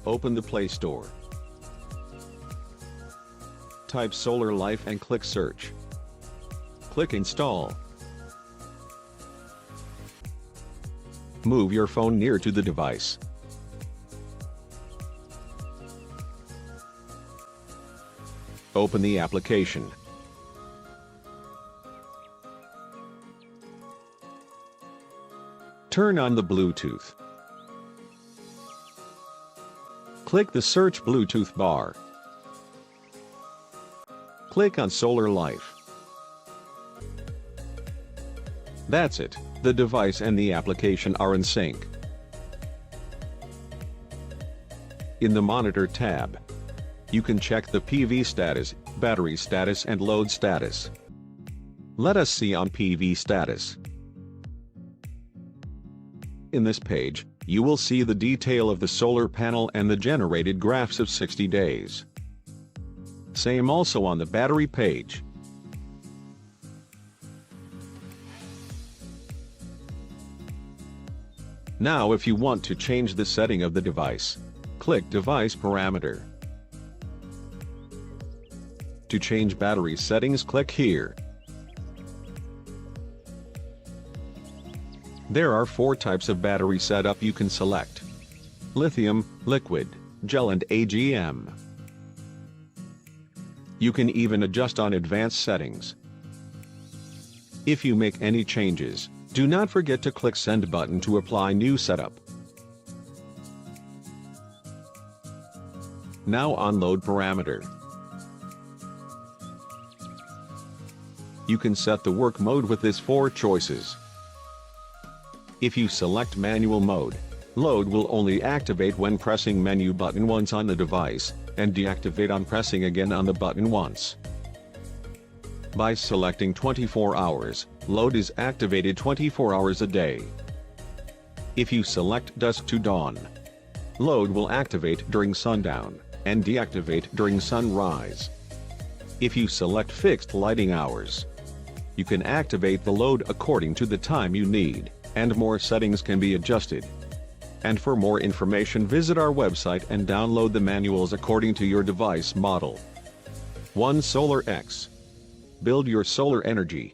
Open the Play Store. Type Solar Life and click Search. Click Install. Move your phone near to the device. Open the application. Turn on the Bluetooth. Click the Search Bluetooth bar. Click on Solar Life. That's it, the device and the application are in sync. In the Monitor tab, you can check the PV status, battery status and load status. Let us see on PV status. In this page, you will see the detail of the solar panel and the generated graphs of 60 days. Same also on the battery page. Now if you want to change the setting of the device, click Device Parameter. To change battery settings, click here. There are 4 types of battery setup you can select: lithium, liquid, gel and AGM. You can even adjust on advanced settings. If you make any changes, do not forget to click Send button to apply new setup. Now on Load Parameter. You can set the work mode with these 4 choices. If you select manual mode, load will only activate when pressing menu button once on the device, and deactivate on pressing again on the button once. By selecting 24 hours, load is activated 24 hours a day. If you select dusk to dawn, load will activate during sundown, and deactivate during sunrise. If you select fixed lighting hours, you can activate the load according to the time you need, and more settings can be adjusted. And for more information, visit our website and download the manuals according to your device model. OneSolarX. Build your solar energy.